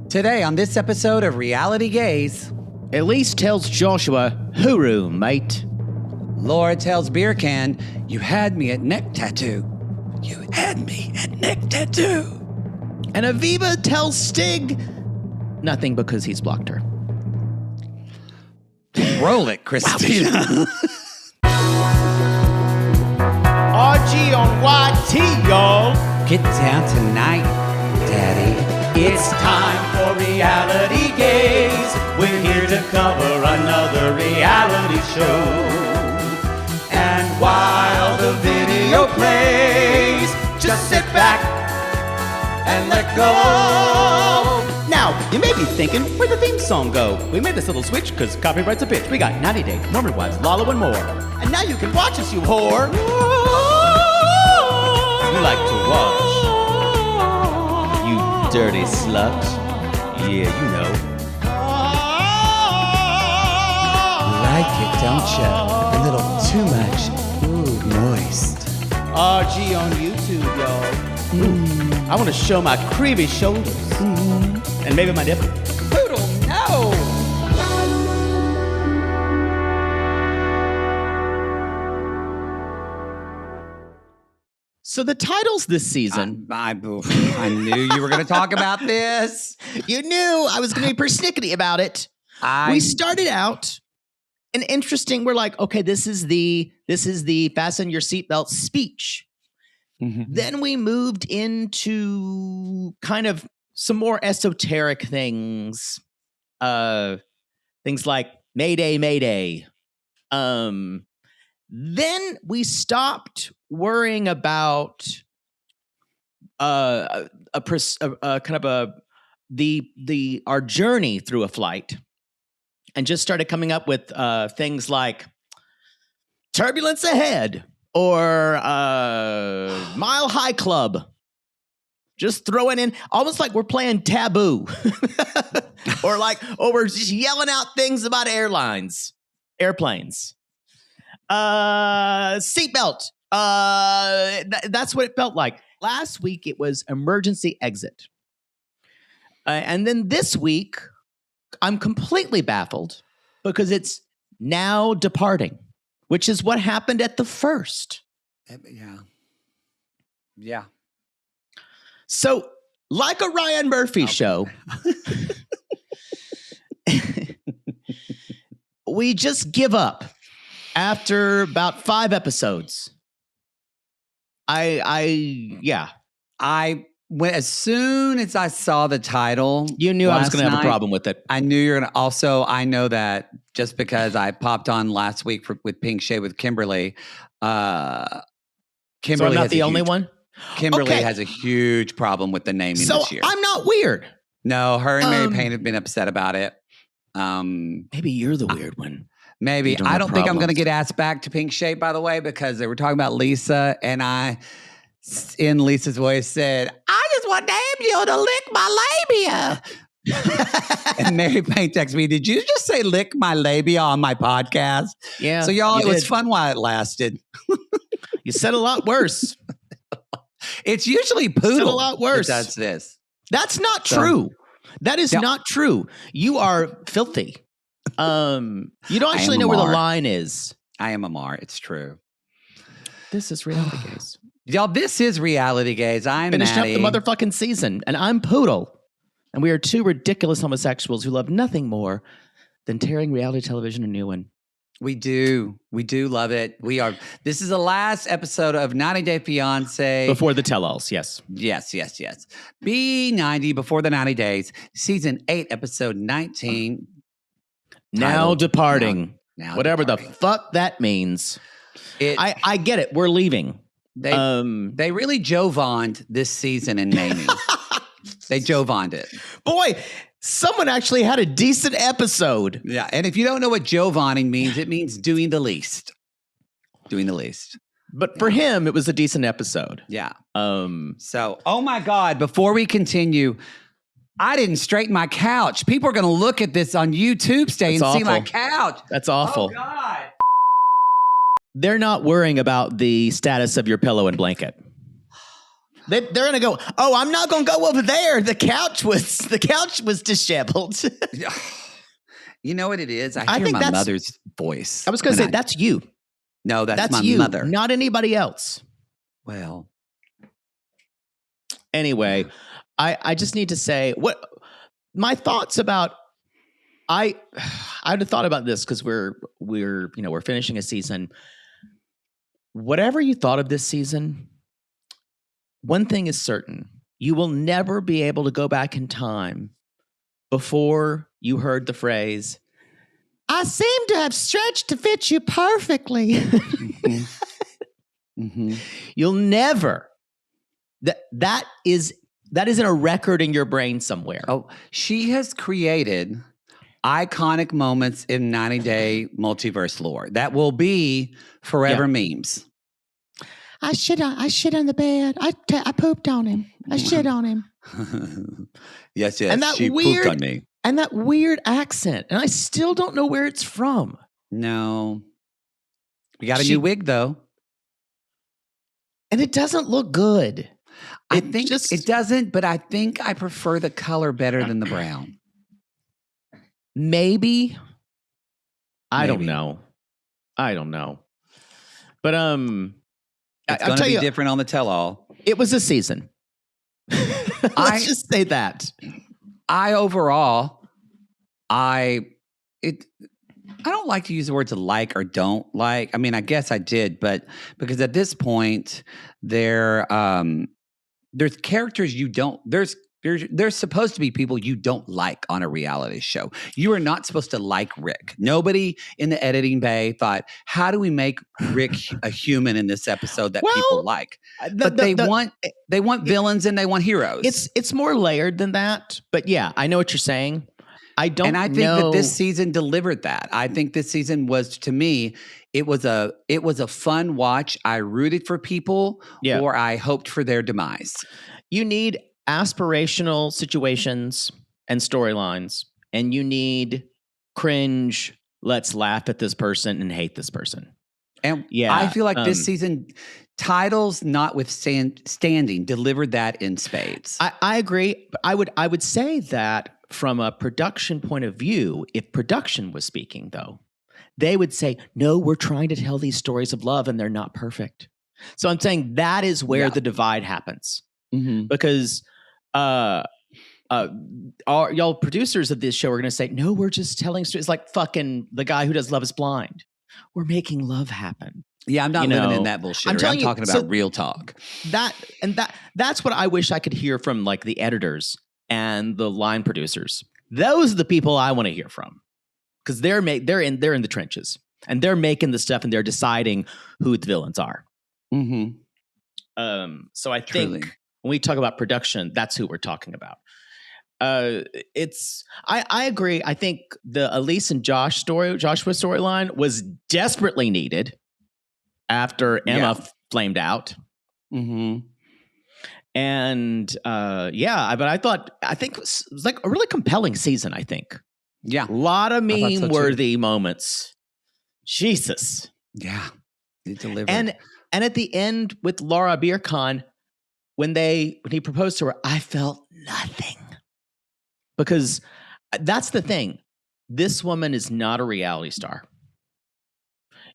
Today on this episode of Reality Gays, Elise tells Joshua, hooroo, mate. Laura tells Birkan, you had me at neck tattoo. You had me at neck tattoo. And Aviva tells Stig nothing because he's blocked her. Roll it, Christina. RG on YT, y'all. Get down tonight, Daddy. It's time for Reality Gays. We're here to cover another reality show. And while the video plays, just sit back and let go. Now, you may be thinking, where'd the theme song go? We made this little switch because copyright's a bitch. We got 90 Day, Norman Wives, Lala, and more. And now you can watch us, you whore. You like to watch. You dirty slut. Yeah, you know. Like it, don't you? A little too much. Ooh, moist. RG on YouTube, y'all. Ooh, I want to show my creamy shoulders. And maybe my nipple. Poodle, no! So the titles this season. I knew you were going to talk about this. You knew I was going to be persnickety about it. We started out an interesting. We're like, okay, this is the fasten your seatbelt speech. Mm-hmm. Then we moved into kind of some more esoteric things. Things like Mayday, Mayday. Then we stopped worrying about our journey through a flight, and just started coming up with things like turbulence ahead or Mile High Club. Just throwing in almost like we're playing Taboo, or we're just yelling out things about airplanes. Seatbelt. That's what it felt like. Last week it was emergency exit. And then this week, I'm completely baffled because it's now departing, which is what happened at the first. Yeah. So, like a Ryan Murphy show, we just give up after about 5 episodes. As soon as I saw the title, you knew I was going to have a problem with it. I knew you're going to. Also, I know that just because I popped on last week with Pink Shade with Kimberly. So I'm not the only one? Kimberly has a huge problem with the naming this year. I'm not weird. No, her and Mary Payne have been upset about it. Maybe you're the weird one. Maybe. I don't think I'm going to get asked back to Pink Shade, by the way, because they were talking about Lisa, and I, in Lisa's voice, said, I just want you to lick my labia. And Mary Payne texted me, did you just say lick my labia on my podcast? Yeah. So y'all, it was fun while it lasted. You said a lot worse. It's usually Poodle a lot worse. that does this. That's not true. That is not true. You are filthy. You don't actually know where the line is. I am Amar. It's true. This is Reality Gays. Y'all, this is Reality Gays. I'm Finished Mattie. up the motherfucking season, and I'm Poodle. And we are two ridiculous homosexuals who love nothing more than tearing reality television a new one. We do. We do love it. This is the last episode of 90 Day Fiance. Before the tell-alls, yes. Yes. B90, Before the 90 Days, Season 8, Episode 19. Now departing. Now whatever departing. the fuck that means. I get it. We're leaving. They really Jovaned this season in naming. They Jovaned it. Boy, someone actually had a decent episode. Yeah, and if you don't know what Jovaning means, it means doing the least. Doing the least. But for him, it was a decent episode. Yeah. So, oh my God, before we continue, I didn't straighten my couch. People are going to look at this on YouTube see my couch. That's awful. Oh God. They're not worrying about the status of your pillow and blanket. They're going to go, oh, I'm not going to go over there. The couch was disheveled. You know what it is? I hear my mother's voice. I was going to say, that's you. No, that's my you, mother. Not anybody else. Well. Anyway, I just need to say what my thoughts about. I'd have thought about this because we're finishing a season. Whatever you thought of this season, one thing is certain: you will never be able to go back in time before you heard the phrase, "I seem to have stretched to fit you perfectly." Mm-hmm. Mm-hmm. You'll never. That isn't a record in your brain somewhere. Oh, she has created iconic moments in 90-Day Multiverse lore that will be forever memes. I shit on the bed. I pooped on him. I shit on him. Yes. And she pooped on me. And that weird accent. And I still don't know where it's from. No. We got a new wig, though. And it doesn't look good. I think it doesn't, but I think I prefer the color better than the brown. Maybe. I don't know. But it's going to be different on the tell-all. It was a season. Let's just say that. I don't like to use the words like or don't like. I mean, I guess I did, but because at this point, there's characters you don't. There's supposed to be people you don't like on a reality show. You are not supposed to like Rick. Nobody in the editing bay thought, how do we make Rick a human in this episode that people like? But they want villains and they want heroes. It's more layered than that. But yeah, I know what you're saying. I think that this season delivered that. I think this season was, to me, it was a fun watch. I rooted for people, or I hoped for their demise. You need aspirational situations and storylines, and you need cringe, let's laugh at this person and hate this person. And I feel like this season, titles notwithstanding, delivered that in spades. I agree. But I would say that from a production point of view, if production was speaking, though, they would say, no, we're trying to tell these stories of love and they're not perfect. So I'm saying that is where the divide happens. Mm-hmm. Because y'all producers of this show are going to say, no, we're just telling stories. It's like fucking the guy who does Love is Blind. We're making love happen. Yeah, I'm not living in that bullshit. I'm talking about real talk. That's what I wish I could hear from, like, the editors and the line producers. Those are the people I want to hear from, because they're in the trenches and they're making the stuff and they're deciding who the villains are. Mm-hmm. So I think when we talk about production, that's who we're talking about. I agree. I think the Elise and Joshua storyline was desperately needed after Emma flamed out. Mm-hmm. And but I think it was like a really compelling season. I think, a lot of meme-worthy moments. Jesus, it delivered. And at the end with Laura Birkan, when he proposed to her, I felt nothing, because that's the thing. This woman is not a reality star.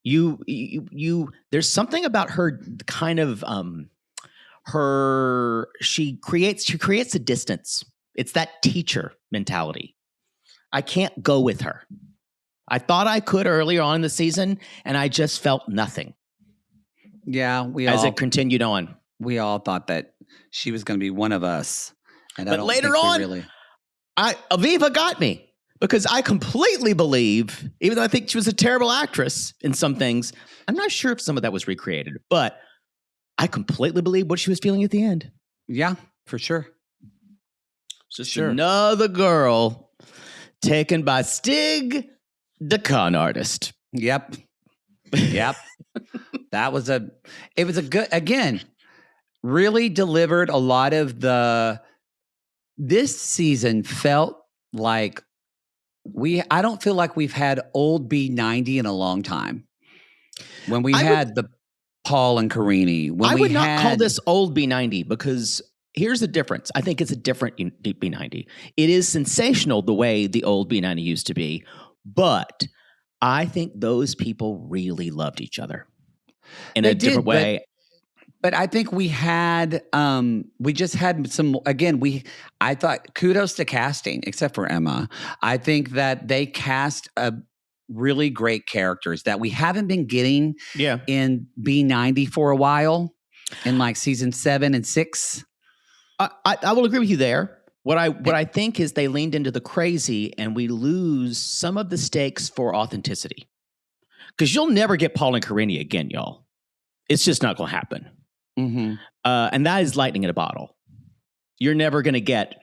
There's something about her kind of she creates a distance. It's that teacher mentality. I can't go with her. I thought I could earlier on in the season, and I just felt nothing. Yeah, as it continued on. We all thought that she was going to be one of us. But later on, Aviva got me, because I completely believe, even though I think she was a terrible actress in some things, I'm not sure if some of that was recreated, but I completely believe what she was feeling at the end. Yeah, for sure. Just another girl taken by Stig, the con artist. Yep. It was a good, again, really delivered a lot of this season felt like I don't feel like we've had old B90 in a long time. When we had Paul and Karini. I would not call this old B90 because here's the difference. I think it's a different B90. It is sensational the way the old B90 used to be, but I think those people really loved each other in a different way. But I think we just had some, again, I thought kudos to casting, except for Emma. I think that they cast really great characters that we haven't been getting in B90 for a while, in like season 7 and 6. I will agree with you there. What I think is they leaned into the crazy and we lose some of the stakes for authenticity. Because you'll never get Paul and Karini again, y'all. It's just not going to happen. Mm-hmm. And that is lightning in a bottle. You're never going to get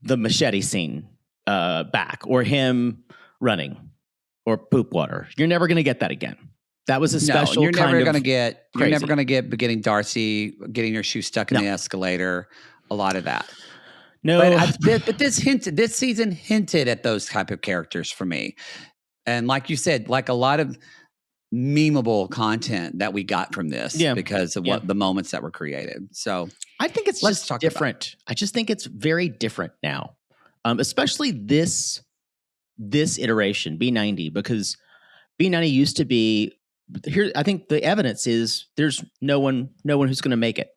the machete scene back, or him running, or poop water. You're never going to get that again. That was a special you're kind never of going to get. crazy. You're never going to get getting Darcy getting her shoe stuck in the escalator. A lot of that. No, but this season hinted at those type of characters for me, and like you said, like a lot of memeable content that we got from this because of what the moments that were created. So I think it's just different. I just think it's very different now, especially this iteration B90, because B90 used to be here. I think the evidence is there's no one who's going to make it.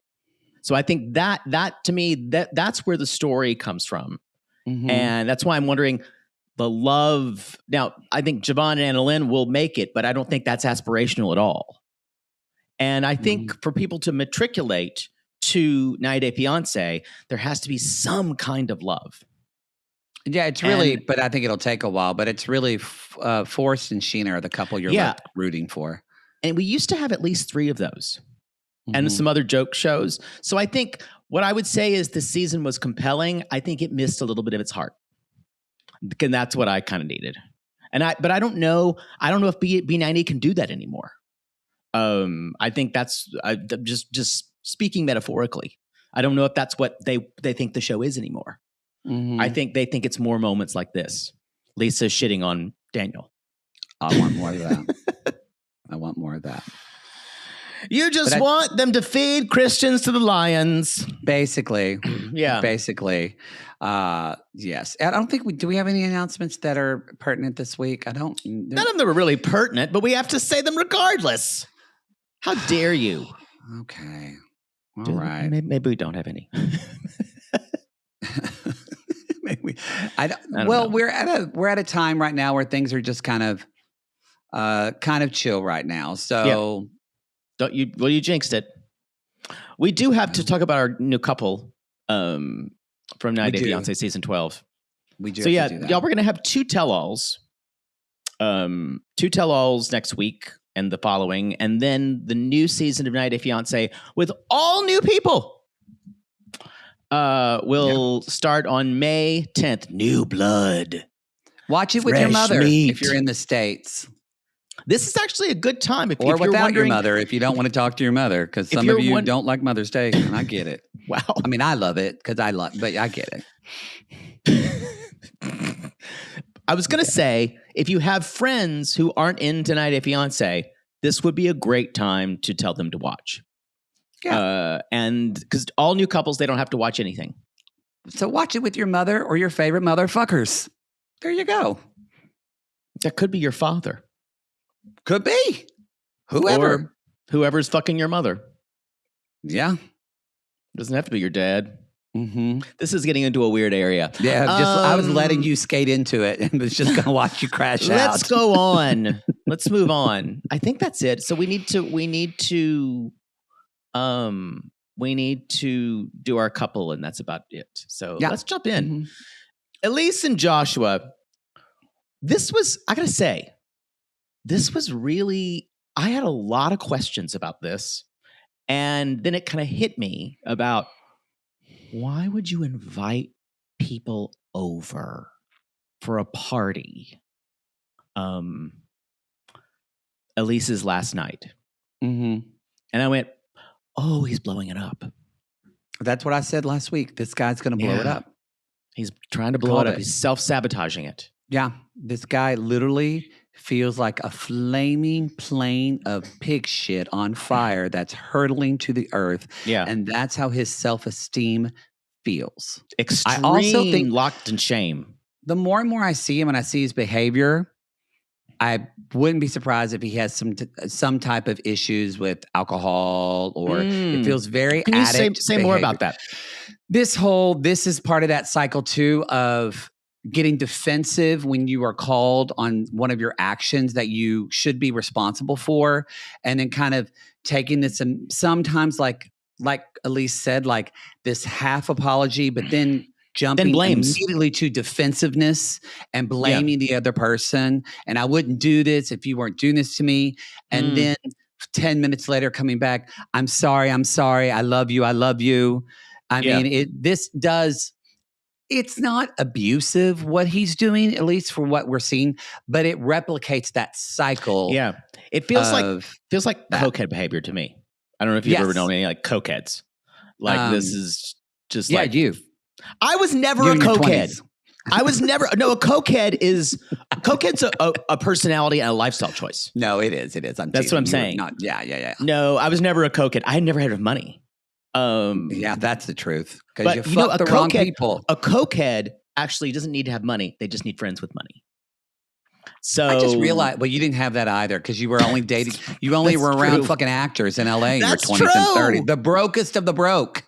So I think that to me that's where the story comes from, and that's why I'm wondering. The love. Now, I think Javon and Anna Lynn will make it, but I don't think that's aspirational at all. And I think for people to matriculate to 90 Day Fiance, there has to be some kind of love. Yeah, it's really, but I think it'll take a while. But it's really Forrest and Sheena are the couple you're left rooting for. And we used to have at least 3 of those, and some other joke shows. So I think what I would say is this season was compelling. I think it missed a little bit of its heart. And that's what I kind of needed. But I don't know if B90 can do that anymore. I think that's just speaking metaphorically. I don't know if that's what they think the show is anymore. I think they think it's more moments like this. Lisa shitting on Daniel. I want more of that. I want more of that. You just want them to feed Christians to the lions. Basically. Yeah. Basically. Yes. I don't think do we have any announcements that are pertinent this week? None of them are really pertinent, but we have to say them regardless. How dare you? Okay. All right. Maybe we don't have any. Maybe. We're at a time right now where things are just kind of chill right now. So you jinxed it. We do have to talk about our new couple from 90 Day Fiance season 12. We do. So have to do that. Y'all, we're gonna have 2 tell-alls. 2 tell-alls next week and the following, and then the new season of 90 Day Fiance with all new people. Will start on May 10th. New blood. Watch it with your mother if you're in the States. This is actually a good time. Or without your mother, if you don't want to talk to your mother, because some of you don't like Mother's Day, and I get it. Wow. I mean, I love it but I get it. I was going to say, if you have friends who aren't into 90 Day Fiance, this would be a great time to tell them to watch. Yeah. And because all new couples, they don't have to watch anything. So watch it with your mother or your favorite motherfuckers. There you go. That could be your father. Could be. Whoever. Or whoever's fucking your mother. Yeah. Doesn't have to be your dad. Mm-hmm. This is getting into a weird area. Yeah, I was letting you skate into it and was just going to watch you crash out. Let's go on. Let's move on. I think that's it. So we need to do our couple, and that's about it. So let's jump in. Mm-hmm. Elise and Joshua. I gotta say, this was really, I had a lot of questions about this. And then it kind of hit me about, why would you invite people over for a party? Elise's last night. Mm-hmm. And I went, oh, he's blowing it up. That's what I said last week. This guy's going to blow it up. He's trying to blow it up. He's self-sabotaging it. Yeah. This guy literally feels like a flaming plane of pig shit on fire that's hurtling to the earth. Yeah. And that's how his self-esteem feels. Extreme I also think locked in shame. the more and more I see him and I see his behavior, I wouldn't be surprised if he has some type of issues with alcohol, or it feels very Can you addict say more about that? This is part of that cycle too of getting defensive when you are called on one of your actions that you should be responsible for, and then kind of taking this and sometimes like Elise said, like this half apology, but then jumping immediately to defensiveness and blaming the other person. And I wouldn't do this if you weren't doing this to me. And then 10 minutes later coming back, I'm sorry. I love you. I mean, it's not abusive what he's doing, at least for what we're seeing, but it replicates that cycle. Yeah. It feels like cokehead behavior to me. I don't know if you've ever known any like cokeheads. Like this is just like you. I was never a cokehead. I was never a cokehead's a personality and a lifestyle choice. No, it is. That's what I'm saying. Yeah. No, I was never a cokehead. I had never had money. Yeah, that's the truth. Because you fuck the wrong people. A cokehead actually doesn't need to have money. They just need friends with money. So I just realized, well, you didn't have that either because you were only dating. You only were around fucking actors in LA in your 20s and 30s. The brokest of the broke.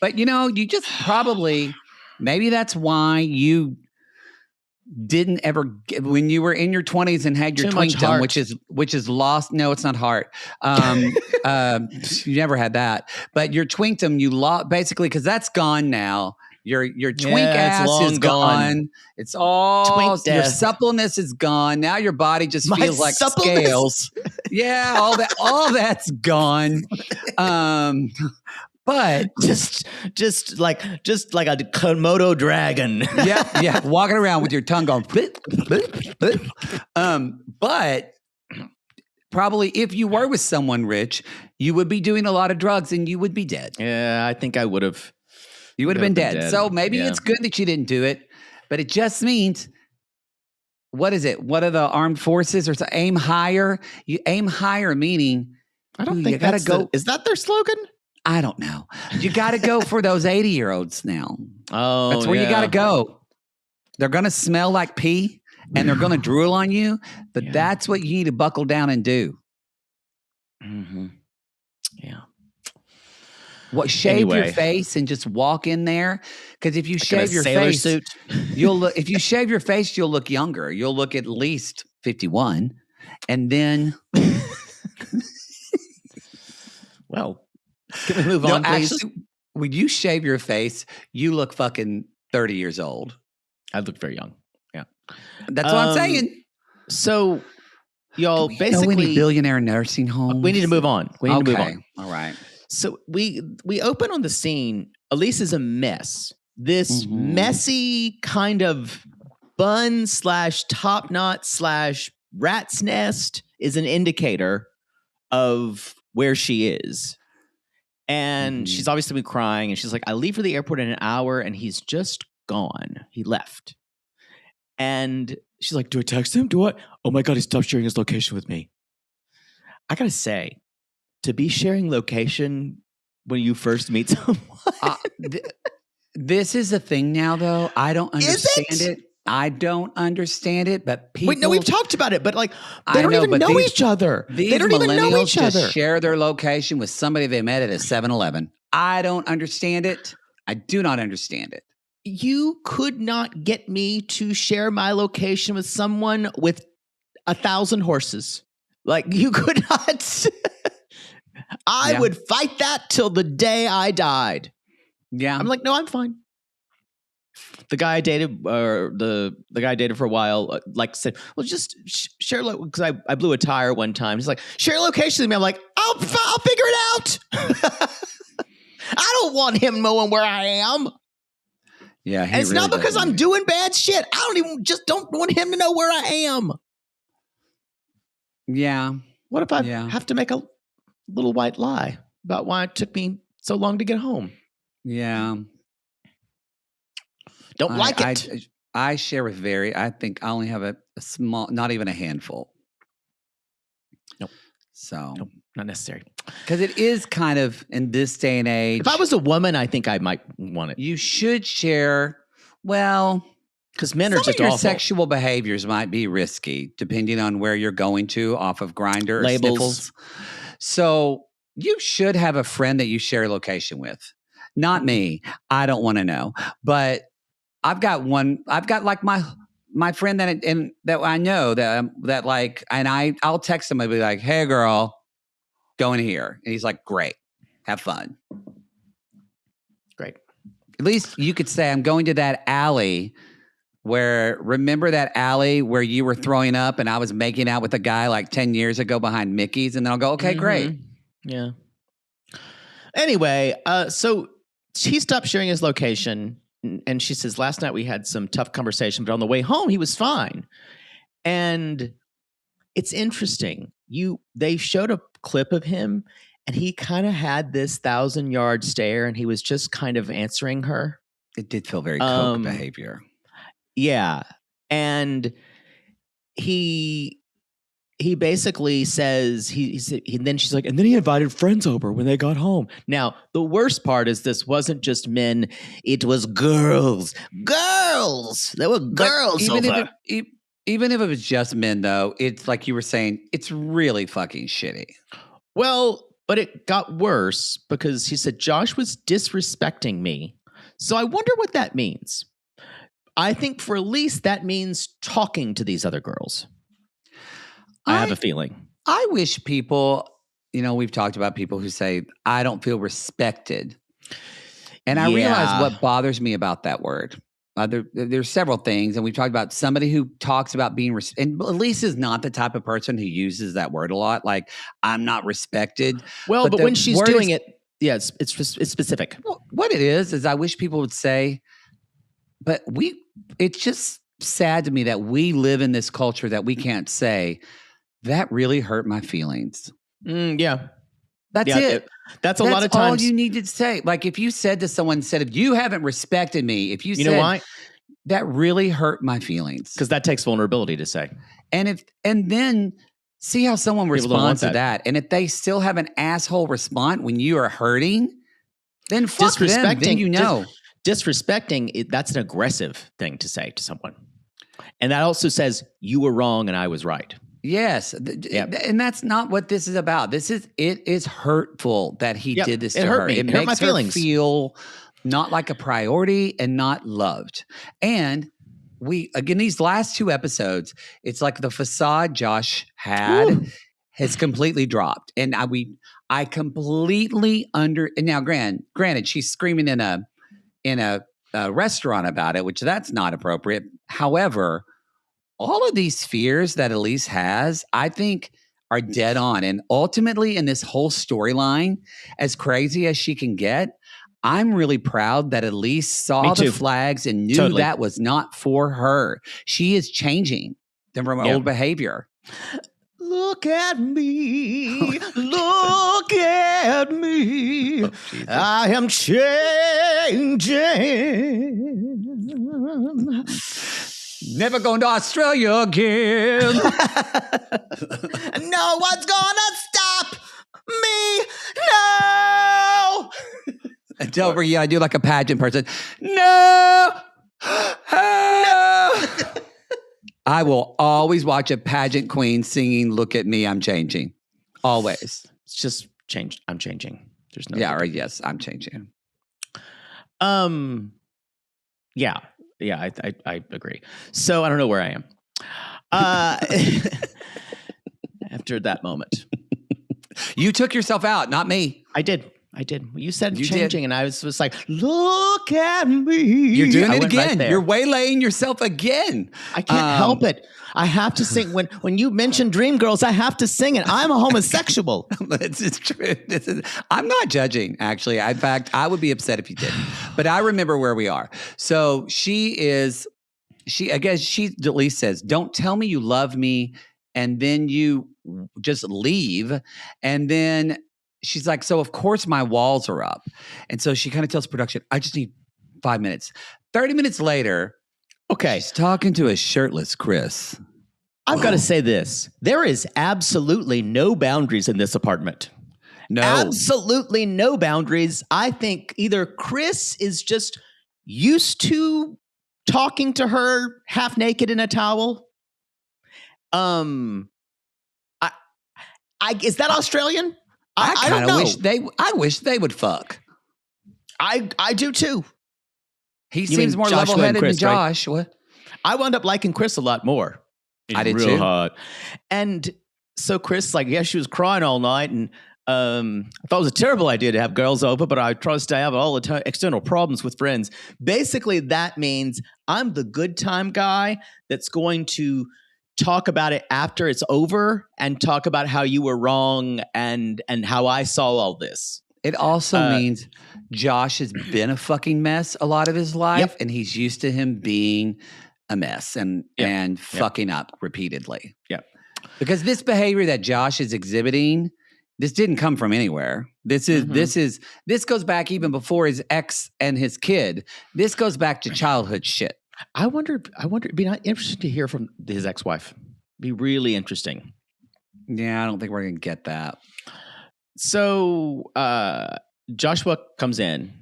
But you just probably, maybe that's why you didn't ever when you were in your 20s and had your twinkdom, which is lost. No, it's not heart. You never had that, but your twinkdom you lost basically because that's gone now. Your twink ass is gone. It's all your suppleness is gone. Now your body just feels like scales. Yeah, all that's gone. But just like a Komodo dragon. yeah, walking around with your tongue going. But probably if you were with someone rich, you would be doing a lot of drugs and you would be dead. Yeah, I think I would have. You would have been dead. So maybe it's good that you didn't do it, but it just means, what is it? What are the armed forces or so? Aim higher? You aim higher, meaning I don't think you gotta go. Is that their slogan? I don't know. You got to go for those 80-year-olds now. Oh, that's where you got to go. They're going to smell like pee and they're going to drool on you, but that's what you need to buckle down and do. Mm-hmm. Yeah. Shave your face and just walk in there. Because if you shave your face, if you shave your face, you'll look younger. You'll look at least 51. And then, well, can we move on, please? Actually, when you shave your face, you look fucking 30 years old. I look very young. Yeah. That's what I'm saying. So, y'all, basically, any billionaire nursing homes? We need to move on. All right. So we open on the scene. Elise is a mess. This messy kind of bun / top knot / rat's nest is an indicator of where she is. And she's obviously been crying, and she's like, I leave for the airport in an hour, and he's just gone. He left. And she's like, do I text him? Do I? Oh my God, he stopped sharing his location with me. I gotta say, to be sharing location when you first meet someone. This is a thing now, though. I don't understand it. I don't understand it, but people. Wait, no, we've talked about it, but like they don't even know each other. They don't even know each other. Just share their location with somebody they met at a 7-Eleven. I don't understand it. I do not understand it. You could not get me to share my location with someone with 1,000 horses. Like you could not. I would fight that till the day I died. Yeah, I'm like, no, I'm fine. The guy I dated, or the guy I dated for a while, like said, well, just share because I blew a tire one time. He's like, share location with me. I'm like, I'll figure it out. I don't want him knowing where I am. Yeah, and it's really not because I'm doing bad shit. I don't want him to know where I am. Yeah. What if I have to make a little white lie about why it took me so long to get home? Yeah. Don't like it. I share with I think I only have a small, not even a handful. Nope. So Nope, not necessary. Because it is kind of in this day and age. If I was a woman, I think I might want it. You should share. Well, because men are some just of your awful. sexual behaviors might be risky depending on where you're going to off of Grindr or Labels. Sniffles. So you should have a friend that you share a location with. Not me. I don't want to know. But I've got one. I've got like my friend that I know that like, and I'll text him and be like, "Hey, girl, going here," and he's like, "Great, have fun." Great. At least you could say, "I'm going to that alley." Remember that alley where you were throwing up and I was making out with a guy like 10 years ago behind Mickey's? And then I'll go, okay, great. Yeah. Anyway, so he stopped sharing his location and she says, last night we had some tough conversation, but on the way home, he was fine. And it's interesting. They showed a clip of him and he kind of had this 1,000-yard stare and he was just kind of answering her. It did feel very coke behavior. Yeah. And he basically says, then she's like, and then he invited friends over when they got home. Now, the worst part is this wasn't just men. It was girls. Girls. There were girls over. Even if it was just men, though, it's like you were saying, it's really fucking shitty. Well, but it got worse because he said, Josh was disrespecting me. So I wonder what that means. I think for Elise, that means talking to these other girls. I have a feeling. I wish people, we've talked about people who say, I don't feel respected. And I realize what bothers me about that word. There's several things. And we've talked about somebody who talks about being, and Elise is not the type of person who uses that word a lot. Like, I'm not respected. Well, but when she's doing it, yeah, it's specific. What it is I wish people would say, but it's just sad to me that we live in this culture that we can't say, that really hurt my feelings. Yeah. That's it. That's a lot of times. All you need to say. Like if you said to someone, if you haven't respected me, if you said, know why? That really hurt my feelings. Because that takes vulnerability to say. And then see how someone responds to that. And if they still have an asshole response when you are hurting, then fuck them. Then disrespecting, that's an aggressive thing to say to someone. And that also says you were wrong and I was right. Yes. And that's not what this is about. It is hurtful that he did this to her. It makes her feel not like a priority and not loved. And these last two episodes, it's like the facade Josh had has completely dropped. And I completely and now granted, she's screaming in a restaurant about it, which that's not appropriate. However, all of these fears that Elise has, I think are dead on. And ultimately in this whole storyline, as crazy as she can get, I'm really proud that Elise saw the flags and knew that was not for her. She is changing from her old behavior. Look at me. Look at me. Oh, I am changing. Never going to Australia again. No one's gonna stop me. No. And over you, I do like a pageant person. No. No. I will always watch a pageant queen singing, "Look at me, I'm changing." Always. It's just changed. I'm changing. There's no. Yeah, or yes, I'm changing. Yeah. Yeah, I agree. So I don't know where I am. After that moment. You took yourself out, not me. I did. You said changing, and I was like, look at me. You're doing it again. You're waylaying yourself again. I can't help it. I have to sing. When you mention Dreamgirls, I have to sing it. I'm a homosexual. This is true. I'm not judging, actually. In fact, I would be upset if you didn't. But I remember where we are. So Elise says, don't tell me you love me, and then you just leave. And then she's like, so of course my walls are up. And so she kind of tells production, I just need 5 minutes. 30 minutes later, okay, she's talking to a shirtless Chris. I've got to say this. There is absolutely no boundaries in this apartment. No. Absolutely no boundaries. I think either Chris is just used to talking to her half naked in a towel. Is that Australian? I don't know. I wish they would fuck. I do too. He seems more level-headed than Joshua. Right? I wound up liking Chris a lot more. I did real too. Hot. And so Chris, she was crying all night, and I thought it was a terrible idea to have girls over, but I trust I have all the external problems with friends. Basically, that means I'm the good time guy that's going to talk about it after it's over and talk about how you were wrong and how I saw all this. It also means Josh has been a fucking mess a lot of his life, and he's used to him being a mess and fucking up repeatedly. Yeah. Because this behavior that Josh is exhibiting, this didn't come from anywhere. This goes back even before his ex and his kid. This goes back to childhood shit. I wonder, it'd be interesting to hear from his ex-wife. Be really interesting. Yeah, I don't think we're going to get that. So Joshua comes in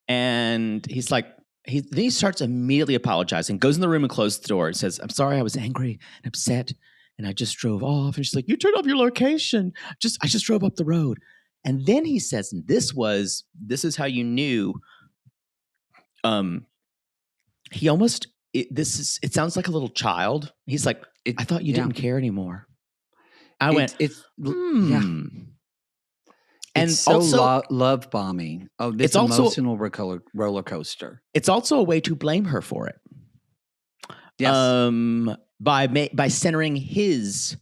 and he's like, then he starts immediately apologizing, goes in the room and closes the door and says, I'm sorry, I was angry and upset and I just drove off. And she's like, you turned off your location. I just drove up the road. And then he says, and this is how you knew, he almost, it sounds like a little child. He's like, I thought you didn't care anymore. I went, yeah. And it's so also love bombing. Oh, this emotional roller coaster. It's also a way to blame her for it. Yes. By centering his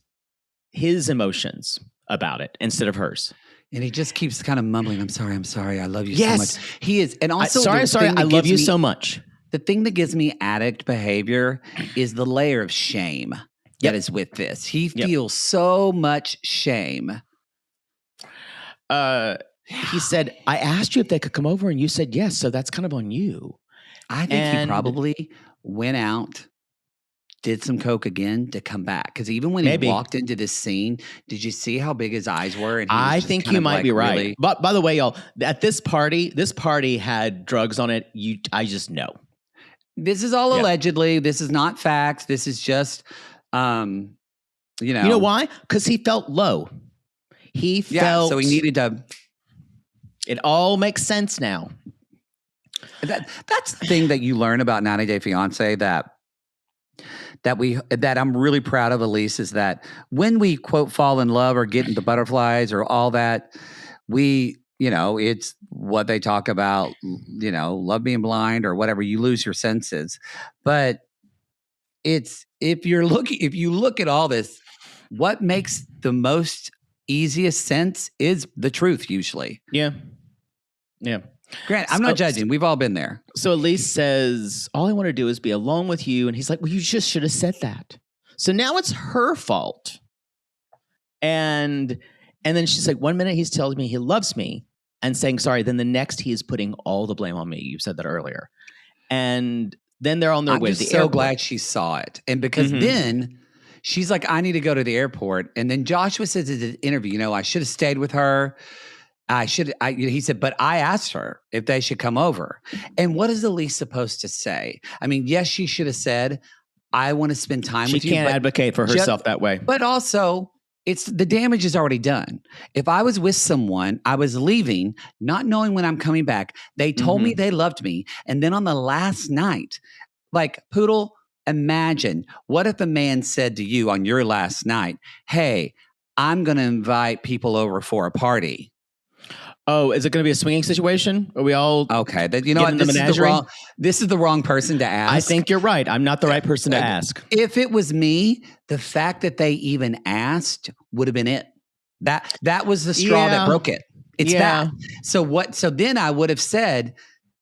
emotions about it instead of hers. And he just keeps kind of mumbling, I'm sorry, I love you so much. He is, and also sorry, I love you so much. The thing that gives me addict behavior is the layer of shame that is with this. He feels so much shame. He said, I asked you if they could come over and you said yes, so that's kind of on you. I think he probably went out, did some coke again to come back. Because even when he walked into this scene, did you see how big his eyes were? And I think you might be right. Really... But by the way, y'all, at this party had drugs on it. I just know. This is all allegedly. This is not facts. This is just, You know why? Because he felt low. He felt. So he needed to. It all makes sense now. That's the thing that you learn about 90 Day Fiance that I'm really proud of, Elise, is that when we quote fall in love or get into butterflies or all that, it's what they talk about, love being blind or whatever, you lose your senses. But if you look at all this, what makes the most easiest sense is the truth usually. Yeah. Yeah. Grant, I'm not judging. We've all been there. So Elise says, all I want to do is be alone with you. And he's like, well, you just should have said that. So now it's her fault. And then she's like, 1 minute he's telling me he loves me and saying sorry. Then the next he is putting all the blame on me. You said that earlier. And then they're on their way to the airport. I'm so glad she saw it. And because then she's like, I need to go to the airport. And then Joshua says in the interview, I should have stayed with her. He said, but I asked her if they should come over. And what is Elise supposed to say? I mean, yes, she should have said, I want to spend time with you. She can't advocate for herself that way. But also, the damage is already done. If I was with someone, I was leaving, not knowing when I'm coming back. They told me they loved me. And then on the last night, like, Poodle, imagine, what if a man said to you on your last night, hey, I'm going to invite people over for a party. Oh, is it going to be a swinging situation? Are we all okay? This is the wrong person to ask. I think you're right. I'm not the right person to ask. If it was me, the fact that they even asked would have been it. That was the straw that broke it. It's that. So then I would have said.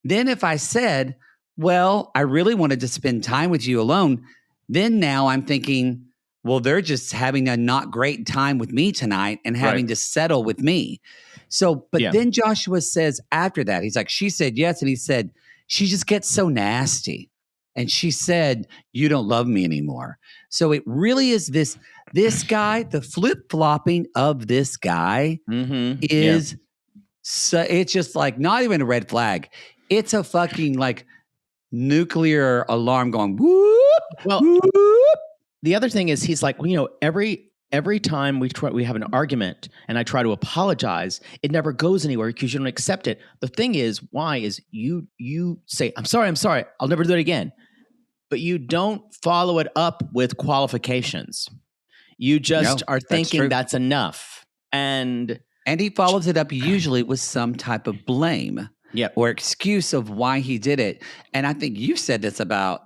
Then if I said, well, I really wanted to spend time with you alone. Then now I'm thinking, well, they're just having a not great time with me tonight and having to settle with me. So, but then Joshua says after that, he's like, she said yes. And he said, she just gets so nasty. And she said, "You don't love me anymore." So it really is this guy, the flip-flopping of this guy is so it's just like not even a red flag. It's a fucking like nuclear alarm going whoop. Well, whoop. The other thing is he's like, well, you know, every time we have an argument and I try to apologize, it never goes anywhere because you don't accept it. The thing is, why is you say, I'm sorry, I'll never do it again. But you don't follow it up with qualifications. You just are thinking that's enough. And he follows it up usually with some type of blame or excuse of why he did it. And I think you said this about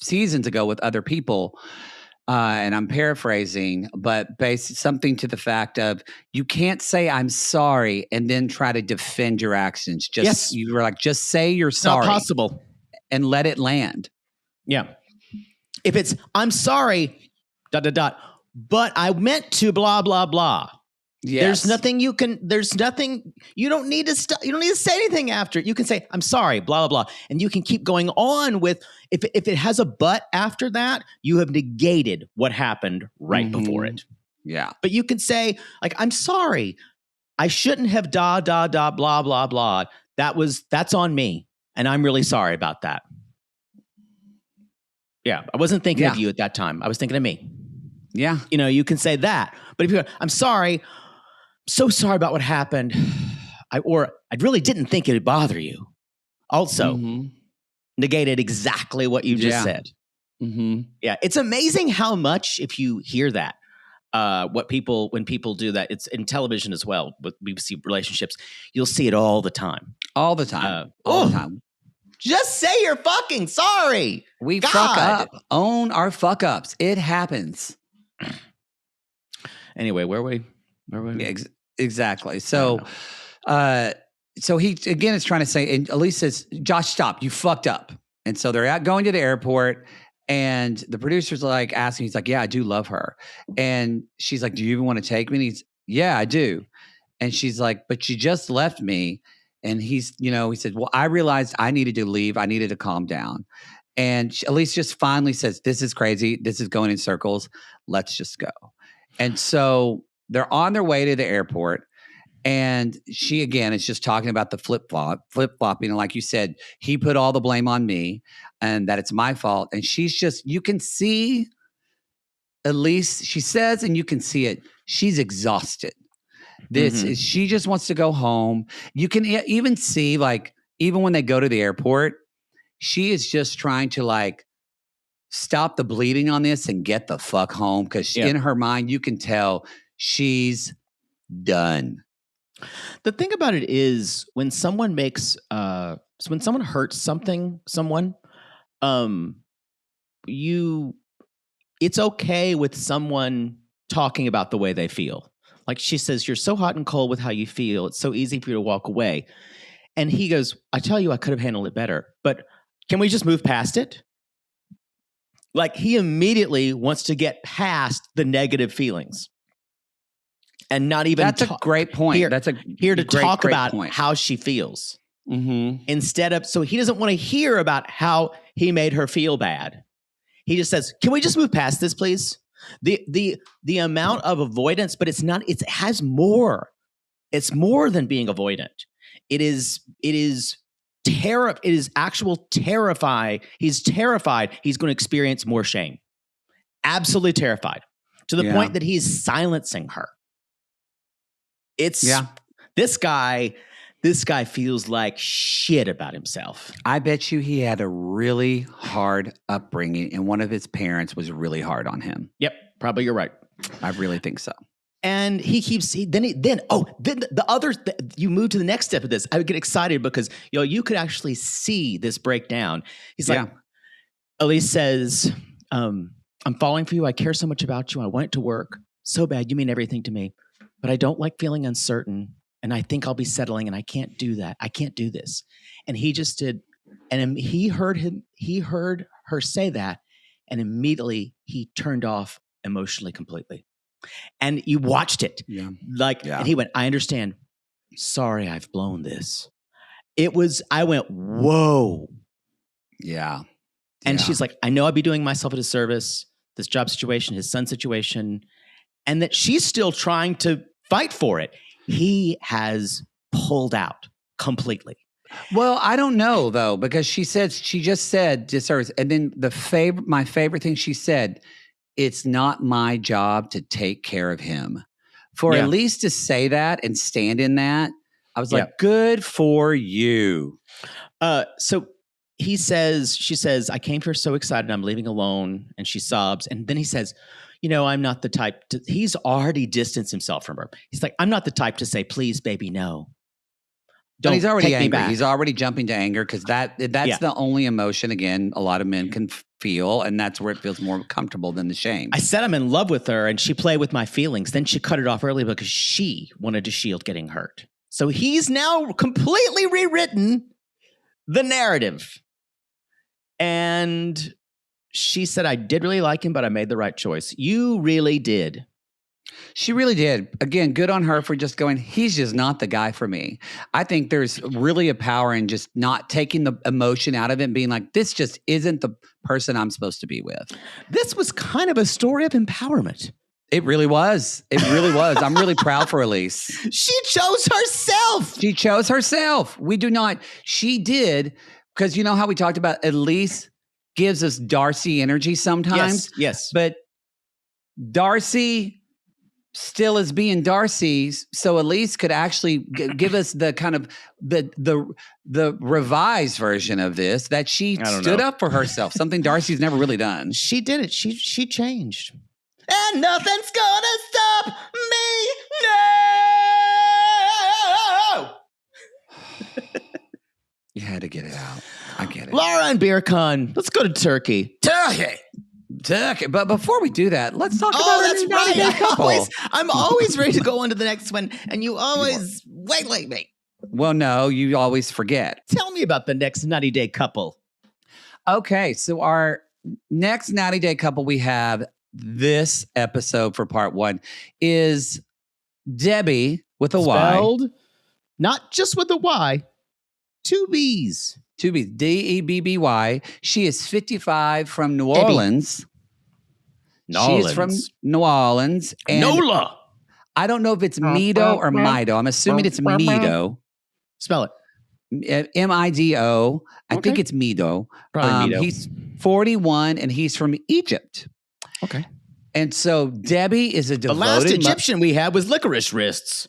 seasons ago with other people. And I'm paraphrasing, but something to the fact of you can't say I'm sorry and then try to defend your actions. You were like, just say you're sorry. Not possible. And let it land. Yeah. If it's I'm sorry, ... but I meant to blah blah blah. Yes. There's nothing you don't need to you don't need to say anything after. You can say I'm sorry, blah blah blah, and you can keep going on with if it has a but after that, you have negated what happened right before it. Yeah. But you can say like I'm sorry. I shouldn't have blah blah blah. That's on me, and I'm really sorry about that. Yeah, I wasn't thinking of you at that time. I was thinking of me. Yeah. You know, you can say that. But if you go, I'm sorry, so sorry about what happened. I really didn't think it would bother you. Also, negated exactly what you just said. Yeah, it's amazing how much, if you hear that, when people do that, it's in television as well, with BBC relationships, you'll see it all the time. All the time. All the time. Just say you're fucking sorry. We fuck up. Own our fuck ups. It happens. Anyway, where were we? Exactly. So he again is trying to say, and Elise says, "Josh, stop! You fucked up." And so they're out going to the airport, and the producer's like asking, he's like, "Yeah, I do love her," and she's like, "Do you even want to take me?" And he's, "Yeah, I do," and she's like, "But you just left me." And he said, "Well, I realized I needed to leave. I needed to calm down." And Elise just finally says, "This is crazy. This is going in circles. Let's just go." And so they're on their way to the airport. And she, again, is just talking about the flip-flopping. And like you said, he put all the blame on me and that it's my fault. And she's just, you can see Elise, she says, and you can see it, she's exhausted. She just wants to go home. You can even see, like, even when they go to the airport, she is just trying to like stop the bleeding on this and get the fuck home. Because in her mind, you can tell she's done. The thing about it is when someone when someone hurts someone, it's okay with someone talking about the way they feel. Like she says, you're so hot and cold with how you feel. It's so easy for you to walk away. And he goes, I tell you, I could have handled it better, but can we just move past it? Like he immediately wants to get past the negative feelings and not even. That's a great point. Here to talk about how she feels instead of, so he doesn't want to hear about how he made her feel bad. He just says, can we just move past this, please? The amount of avoidance, but it's not, it has more. It's more than being avoidant. It is actual terrify. He's terrified he's going to experience more shame. Absolutely terrified to the point that he's silencing her. This guy feels like shit about himself. I bet you he had a really hard upbringing and one of his parents was really hard on him. Yep. Probably you're right. I really think so. And you move to the next step of this. I would get excited because, you could actually see this breakdown. He's like, Elise says, I'm falling for you. I care so much about you. I want it to work so bad. You mean everything to me, but I don't like feeling uncertain. And I think I'll be settling and I can't do that. I can't do this. And he just did. And he heard her say that. And immediately he turned off emotionally completely. And you watched it. And he went, I understand. Sorry, I've blown this. I went, whoa. Yeah. And she's like, I know I'd be doing myself a disservice, this job situation, his son situation, and that she's still trying to fight for it. He has pulled out completely. Well, I don't know though, because she just said disservice. And then my favorite thing she said, it's not my job to take care of him. For at least to say that and stand in that, I was like, good for you. So she says, I came here so excited, I'm leaving alone. And she sobs. And then he says, I'm not the type to, he's already distanced himself from her. He's like, I'm not the type to say, please, baby, no. But he's already angry. He's already jumping to anger because that's the only emotion, again, a lot of men can feel. And that's where it feels more comfortable than the shame. I said I'm in love with her and she played with my feelings. Then she cut it off early because she wanted to shield getting hurt. So he's now completely rewritten the narrative. And she said, I did really like him, but I made the right choice. You really did. She really did. Again, good on her for just going, he's just not the guy for me. I think there's really a power in just not taking the emotion out of it and being like, this just isn't the person I'm supposed to be with. This was kind of a story of empowerment. It really was. It really was. I'm really proud for Elise. She chose herself. She chose herself. We do not. She did, because you know how we talked about Elise gives us Darcy energy sometimes? Yes. But Darcy still is being Darcy's, so Elise could actually give us the kind of the revised version of this, that she stood up for herself, something Darcy's never really done. She did it. She changed. And nothing's gonna stop me now. You had to get it out. I get it. Laura and Birkan, let's go to Turkey. Turkey. But before we do that, let's talk about our new 90-day couple. I'm always ready to go on to the next one, and you always waylay me. Well, no, you always forget. Tell me about the next 90-day couple. Okay, so our next 90-day couple we have this episode for part 1 is Debbie with a Spelled, Y. Not just with a Y, 2 B's. 2 B's, Debby. She is 55 from New Orleans. She is from New Orleans. And Nola. I don't know if it's Mido or Mido. I'm assuming it's Mido. Spell it. Mido. I think it's Mido. Probably Mido. He's 41 and he's from Egypt. Okay. And so Debbie is a The devoted... last Egyptian we had was Licorice Wrists.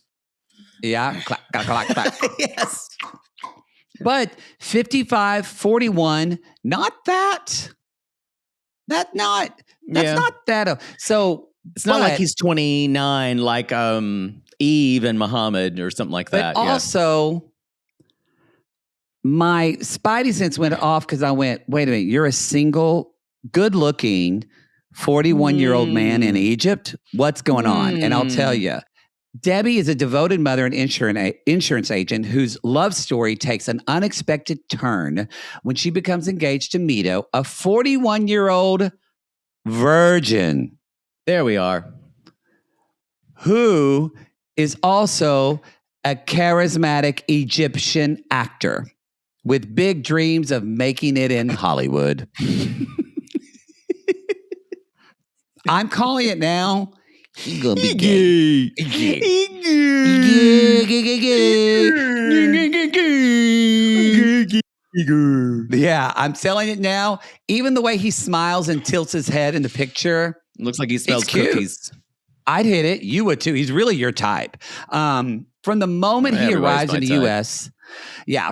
Yeah. Clack, clack, clack, clack. Yes. But 55, 41, not that. That's not that. So it's not like he's 29, like Eve and Muhammad or something like that. But also, my spidey sense went off because I went, wait a minute, you're a single, good-looking 41-year-old man in Egypt? What's going on? And I'll tell you. Debbie is a devoted mother and insurance agent whose love story takes an unexpected turn when she becomes engaged to Mido, a 41-year-old virgin. There we are. Who is also a charismatic Egyptian actor with big dreams of making it in Hollywood. I'm calling it now. He's gonna be gay. Yeah, I'm telling it now. Even the way he smiles and tilts his head in the picture. Looks like he smells cookies. I'd hit it. You would too. He's really your type. From the moment he arrives in the U.S.,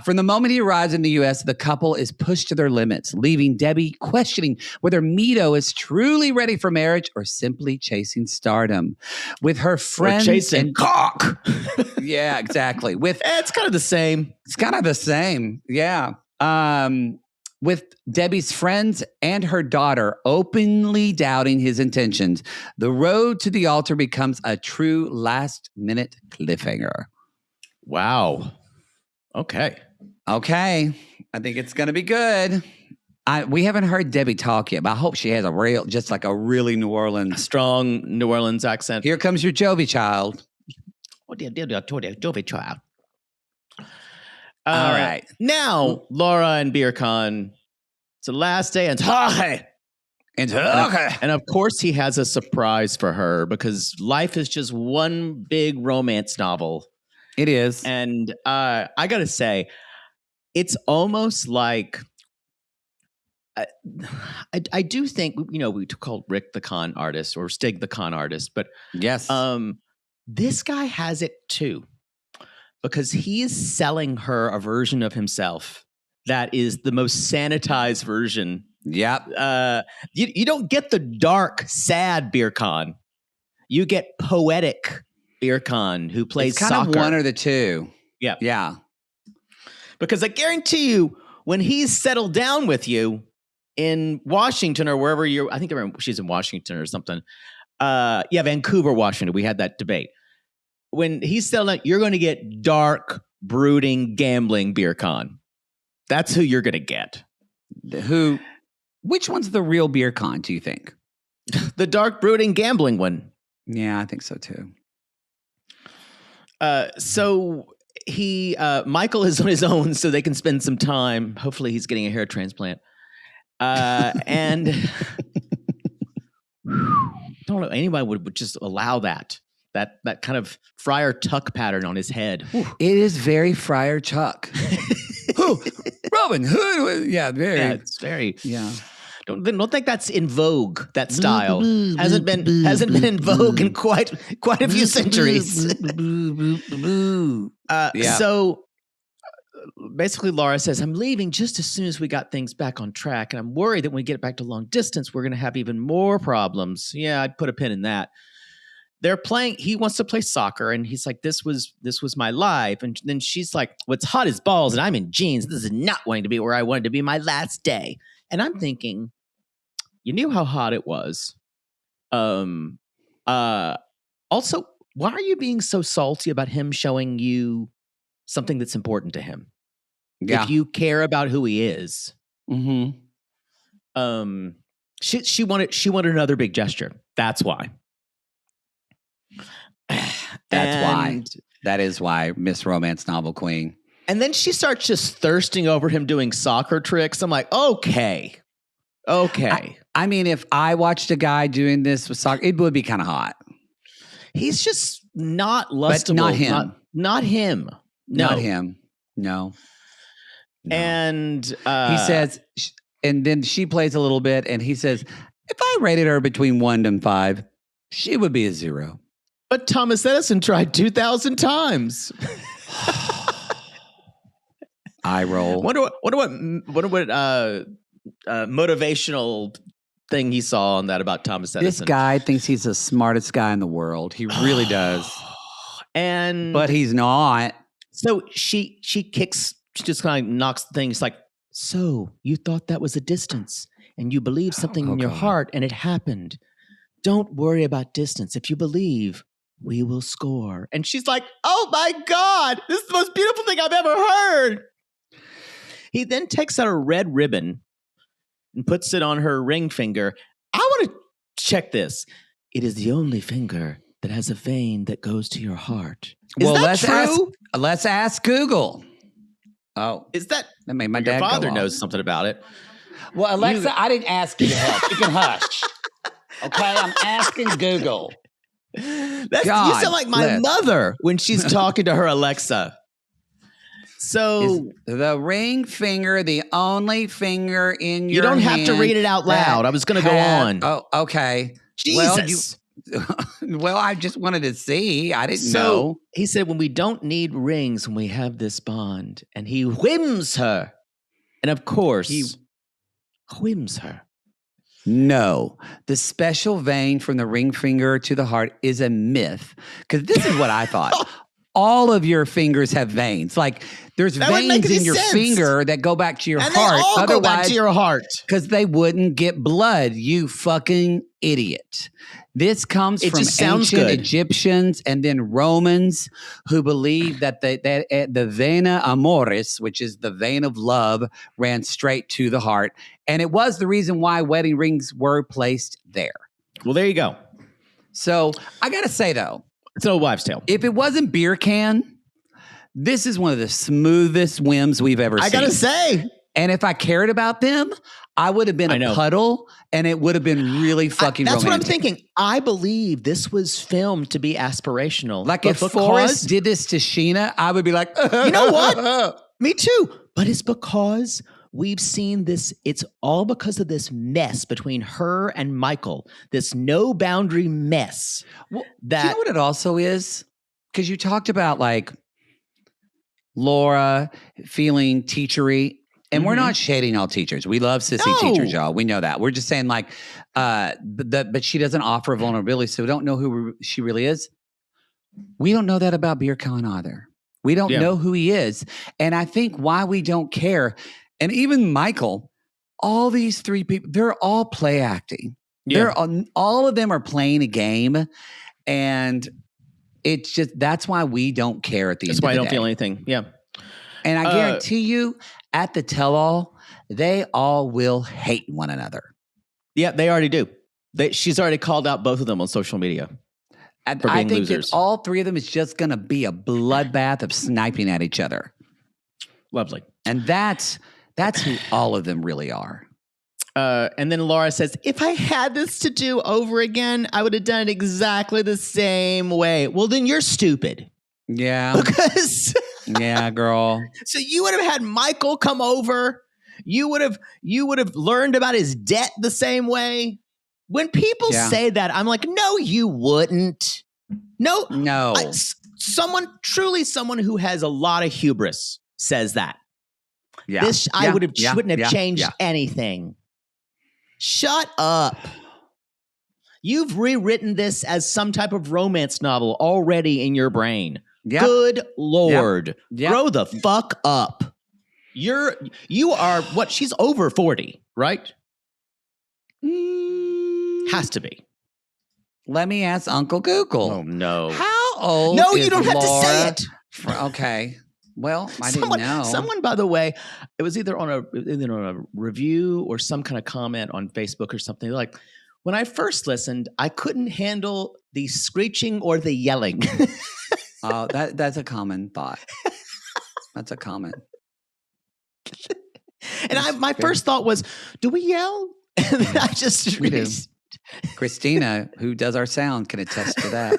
from the moment he arrives in the U.S., the couple is pushed to their limits, leaving Debbie questioning whether Mido is truly ready for marriage or simply chasing stardom. With her friends... Or chasing cock. Yeah, exactly. It's kind of the same. It's kind of the same. Yeah. With Debbie's friends and her daughter openly doubting his intentions, the road to the altar becomes a true last-minute cliffhanger. Wow. Okay. I think it's going to be good. We haven't heard Debbie talk yet, but I hope she has a really New Orleans. Strong New Orleans accent. Here comes your Jovi child. Jovi child. All right. Now, Laura and Birkan the last day in Turkey. And of course, he has a surprise for her because life is just one big romance novel. It is. And I got to say, it's almost like I do think, we called Rick the con artist or Stig the con artist, but yes, this guy has it too, because he is selling her a version of himself that is the most sanitized version. Yep. You don't get the dark, sad Birkan. You get poetic Birkan who plays it's kind soccer. of one or the two. Yeah. Yeah. Because I guarantee you, when he's settled down with you in Washington or wherever I think she's in Washington or something. Vancouver, Washington. We had that debate. When he's settled down, you're going to get dark, brooding, gambling Birkan. That's who you're going to get. Which one's the real Birkan, do you think? The dark, brooding, gambling one. Yeah, I think so too. So Michael is on his own, so they can spend some time. Hopefully, he's getting a hair transplant. And don't know anybody would just allow that kind of Friar Tuck pattern on his head. Whew. It is very Friar Tuck. Who? Robin Hood. Yeah, very. Yeah, it's very. Yeah. Don't think that's in vogue. That style hasn't been in vogue in quite a few centuries. So basically, Laura says, "I'm leaving just as soon as we got things back on track, and I'm worried that when we get back to long distance, we're going to have even more problems." Yeah, I'd put a pin in that. They're playing. He wants to play soccer, and he's like, "This was my life." And then she's like, "What's hot as balls, and I'm in jeans. This is not going to be where I wanted to be my last day." And I'm thinking, you knew how hot it was. Also, why are you being so salty about him showing you something that's important to him? Yeah. If you care about who he is. Mm-hmm. She wanted another big gesture. That's why. That is why Miss Romance Novel Queen. And then she starts just thirsting over him doing soccer tricks. I'm like, okay. I mean, if I watched a guy doing this with soccer, it would be kind of hot. He's just not lustable. But not him. Not him. No. Not him. No. And he says, and then she plays a little bit, and he says, if I rated her between 1 and 5, she would be a 0. But Thomas Edison tried 2,000 times. I roll. Wonder what motivational thing he saw on that about Thomas Edison. This guy thinks he's the smartest guy in the world. He really does. But he's not. So she kicks, she just kind of knocks the thing. It's like, so you thought that was a distance and you believed something in your heart and it happened. Don't worry about distance. If you believe, we will score. And she's like, oh my God, this is the most beautiful thing I've ever heard. He then takes out a red ribbon and puts it on her ring finger. I want to check this. It is the only finger that has a vein that goes to your heart. Is that true? Let's ask Google. Oh, is that made my dad your father go knows something about it. Well, Alexa, I didn't ask you to hush. You can hush. Okay, I'm asking Google. You sound like my mother when she's talking to her Alexa. So is the ring finger the only finger in your You don't hand have to read it out loud. I was going to go on. Oh, okay. Jesus. Well, I just wanted to see. I didn't know. He said, when we don't need rings, when we have this bond. And he whims her. And of course, he whims her. No, the special vein from the ring finger to the heart is a myth. Because this is what I thought. All of your fingers have veins. Like there's veins in your finger that go back to your heart. They all go back to your heart. Because they wouldn't get blood, you fucking idiot. This comes from ancient Egyptians and then Romans who believed that the vena amoris, which is the vein of love, ran straight to the heart. And it was the reason why wedding rings were placed there. Well, there you go. So I got to say, though. It's an old wives' tale. If it wasn't Birkan, this is one of the smoothest whims we've ever seen. I got to say. And if I cared about them, I would have been a puddle and it would have been really fucking That's romantic. what I'm thinking. I believe this was filmed to be aspirational. Like if Forrest did this to Sheena, I would be like, you know what? Me too. But it's because we've seen this. It's all because of this mess between her and Michael, this no boundary mess. Well, do you know what it also is? Because you talked about like Laura feeling teachery. And we're not shading all teachers. We love sissy teachers, y'all. We know that. We're just saying like, but she doesn't offer vulnerability, so we don't know who she really is. We don't know that about Birkan either. We don't know who he is. And I think why we don't care, and even Michael, all these three people, they're all play acting. Yeah. All of them are playing a game. And it's just, that's why we don't care at the end of the day. That's why I don't feel anything. Yeah. And I guarantee you, at the tell-all, they all will hate one another. Yeah, they already do. She's already called out both of them on social media. I think losers. That all three of them is just going to be a bloodbath of sniping at each other. Lovely. And that's who all of them really are. And then Laura says, if I had this to do over again, I would have done it exactly the same way. Well, then you're stupid. Yeah. Because... yeah, girl. So you would have had Michael come over. You would have learned about his debt the same way. When people say that, I'm like, no, you wouldn't. No. Someone who has a lot of hubris says that. Yeah. I wouldn't have changed anything. Shut up. You've rewritten this as some type of romance novel already in your brain. Yep. Good Lord. Yep. Grow the fuck up. You are what? She's over 40, right? Has to be. Let me ask Uncle Google. Oh, no. How old No, is you don't have Laura? to say it. Okay. Well, I didn't know. Someone, by the way, it was either on a review or some kind of comment on Facebook or something. Like, when I first listened, I couldn't handle the screeching or the yelling. Oh, that's a common thought. That's a common. And my first thought was, do we yell? And then I just we do. Christina, who does our sound, can attest to that.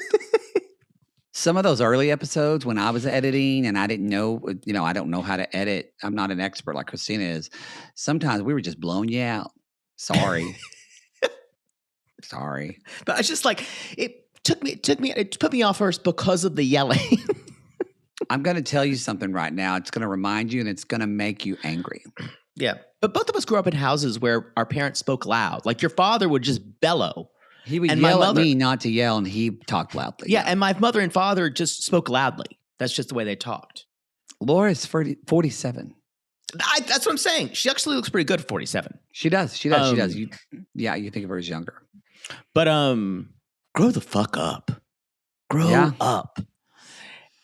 Some of those early episodes when I was editing and I didn't know, I don't know how to edit. I'm not an expert like Christina is. Sometimes we were just blowing you out. Sorry. Sorry. But I was just like, it put me off first because of the yelling. I'm going to tell you something right now. It's going to remind you and it's going to make you angry. Yeah. But both of us grew up in houses where our parents spoke loud. Like your father would just bellow. He would yell at me not to yell and he talked loudly. Yeah. And my mother and father just spoke loudly. That's just the way they talked. Laura's 47. That's what I'm saying. She actually looks pretty good at 47. She does. She does. You think of her as younger. But grow the fuck up. Grow up.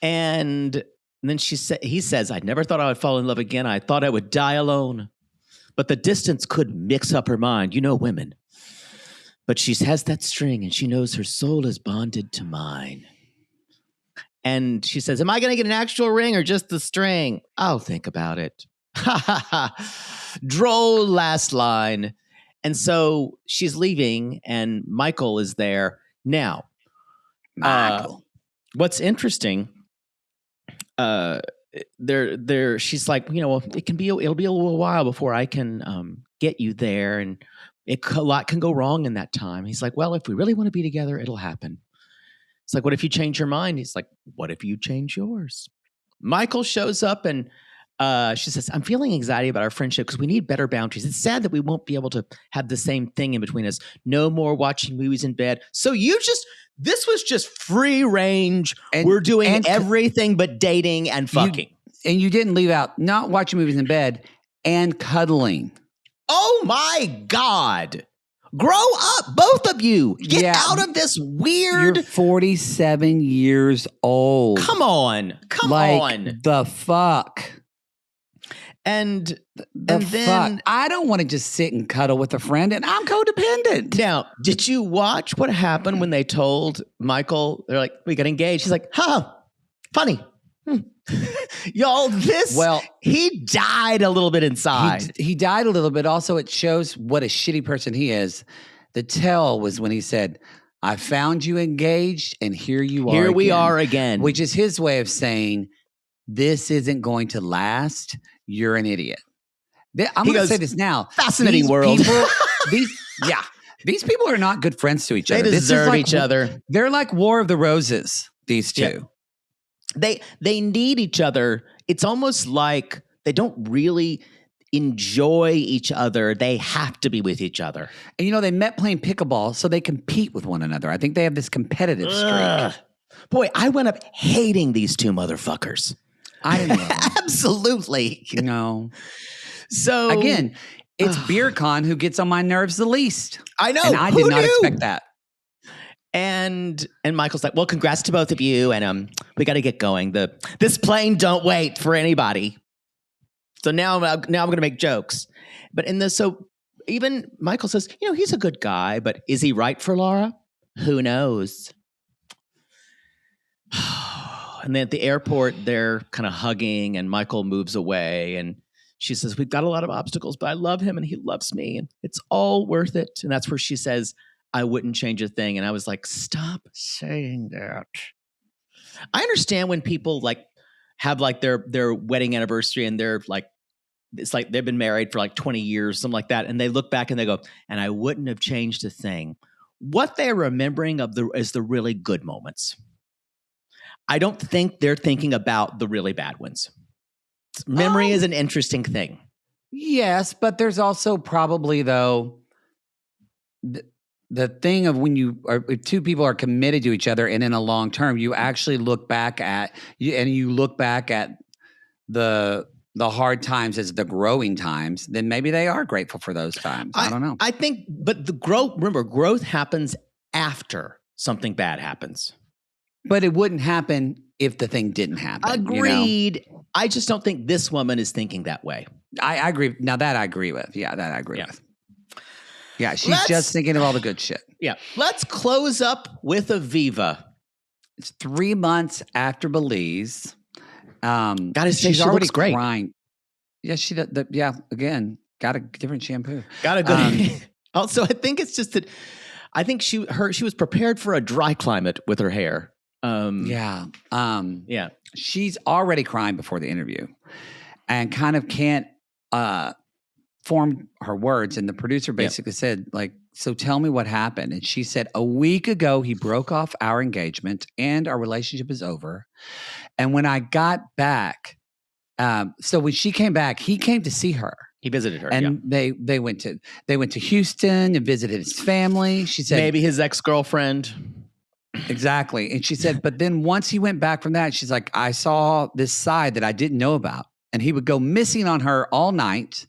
And then he says, I never thought I would fall in love again. I thought I would die alone. But the distance could mix up her mind. You know women. But she has that string and she knows her soul is bonded to mine. And she says, am I going to get an actual ring or just the string? I'll think about it. Ha ha ha. Droll last line. And so she's leaving and Michael is there. Now, Michael. What's interesting, she's like, it'll be a little while before I can get you there. And a lot can go wrong in that time. He's like, well, if we really want to be together, it'll happen. It's like, what if you change your mind? He's like, what if you change yours? Michael shows up and she says, I'm feeling anxiety about our friendship because we need better boundaries. It's sad that we won't be able to have the same thing in between us. No more watching movies in bed. So this was just free range. And we're doing everything but dating and fucking. And you didn't leave out not watching movies in bed and cuddling. Oh my God. Grow up, both of you. Get out of this weird. You're 47 years old. Come on. The fuck. And then I don't want to just sit and cuddle with a friend, and I'm codependent. Now, did you watch what happened when they told Michael, they're like, we got engaged? He's like, funny. Y'all, he died a little bit inside. He died a little bit. Also, it shows what a shitty person he is. The tell was when he said, I found you engaged and here you are. Here we are again. Which is his way of saying, this isn't going to last. You're an idiot. I'm going to say this now. Fascinating world. These people are not good friends to each other. They deserve each other. They're like War of the Roses, these two. Yeah. They need each other. It's almost like they don't really enjoy each other. They have to be with each other. And they met playing pickleball, so they compete with one another. I think they have this competitive streak. Boy, I went up hating these two motherfuckers. I didn't know. Absolutely. No. So again, it's Birkan who gets on my nerves the least. I know. And I did not expect that. And Michael's like, well, congrats to both of you. And we got to get going. This plane don't wait for anybody. So now I'm going to make jokes. But so even Michael says, he's a good guy, but is he right for Laura? Who knows? And then at the airport, they're kind of hugging and Michael moves away and she says, we've got a lot of obstacles, but I love him and he loves me and it's all worth it. And that's where she says, I wouldn't change a thing. And I was like, stop saying that. I understand when people have their wedding anniversary and they're like, it's like they've been married for 20 years, something like that. And they look back and they go, and I wouldn't have changed a thing. What they're remembering is the really good moments. I don't think they're thinking about the really bad ones. Memory is an interesting thing. Yes, but there's also probably, though, the thing of if two people are committed to each other and in a long term, you actually look back at the hard times as the growing times, then maybe they are grateful for those times. I don't know. I think, but growth happens after something bad happens. But it wouldn't happen if the thing didn't happen. Agreed. I just don't think this woman is thinking that way. I agree. Now that I agree with. Yeah, that I agree with. Yeah, she's just thinking of all the good shit. Yeah. Let's close up with Aviva. It's 3 months after Belize. Gotta say, she's already looks great. crying. Yeah, she did. Again, got a different shampoo. Got a good. Also, I think it's just that I think she was prepared for a dry climate with her hair. Yeah. She's already crying before the interview and kind of can't form her words. And the producer basically said, so tell me what happened. And she said, a week ago, he broke off our engagement and our relationship is over. And when I got back, so when she came back, he came to see her. He visited her. And they went to Houston and visited his family. She said, maybe his ex-girlfriend. Exactly. And she said, but then once he went back from that, she's like, I saw this side that I didn't know about. And he would go missing on her all night.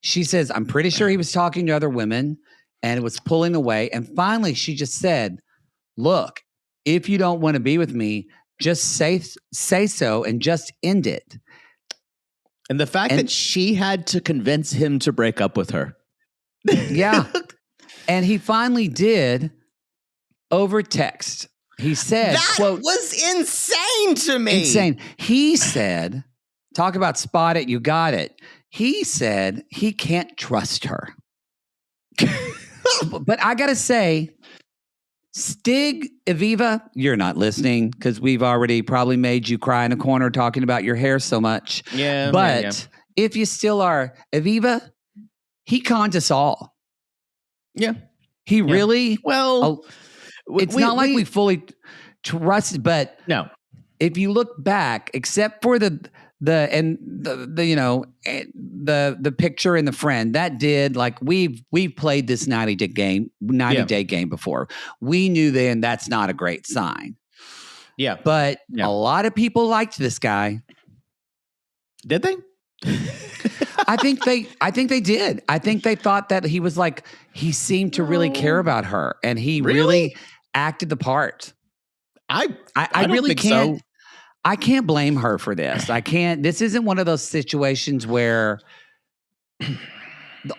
She says, I'm pretty sure he was talking to other women and it was pulling away. And finally, she just said, look, if you don't want to be with me, just say so and just end it. And the fact that she had to convince him to break up with her. Yeah. And he finally did. Over text, he said, that quote, was insane to me. Insane. He said, talk about spot it, you got it. He said he can't trust her. But I got to say, Stig, Aviva, you're not listening because we've already probably made you cry in a corner talking about your hair so much. Yeah. But if you still are, Aviva, he conned us all. Yeah. He really, well... It's not like we fully trust, but no. If you look back, except for the picture and the friend that did we've played this 90-day game before. We knew then that's not a great sign. Yeah, but a lot of people liked this guy. Did they? I think they did. I think they thought that he was he seemed to really care about her, and he really acted the part. I really can't. So. I can't blame her for this. I can't. This isn't one of those situations where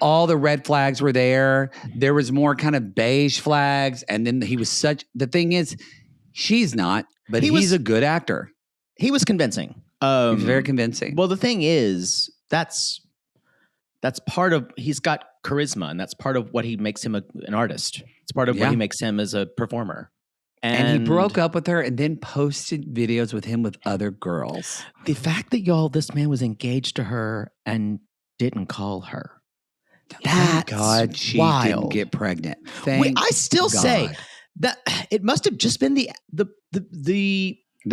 all the red flags were there. There was more kind of beige flags, and then he was the thing is, she's not, but he's a good actor. He was convincing. He was very convincing. Well, the thing is, that's part of, he's got charisma, and that's part of what he makes him an artist. It's part of what he makes him as a performer. And he broke up with her and then posted videos with him with other girls. The fact that this man was engaged to her and didn't call her. Thank God she didn't get pregnant. I still say that it must have just been the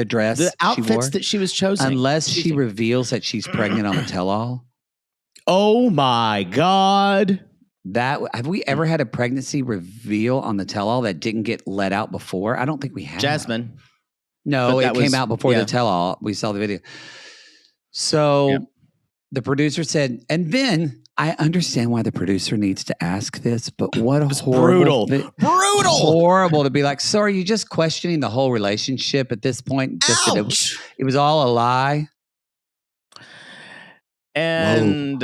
dress, the outfits that she was choosing. Unless she reveals that she's pregnant on the tell-all. Oh my God. Have we ever had a pregnancy reveal on the tell-all that didn't get let out before? I don't think we have. Jasmine. No, it came out before the tell-all. We saw the video. So the producer said, and then I understand why the producer needs to ask this, but what a horrible, horrible to be like, so are you just questioning the whole relationship at this point? Just that it was all a lie. And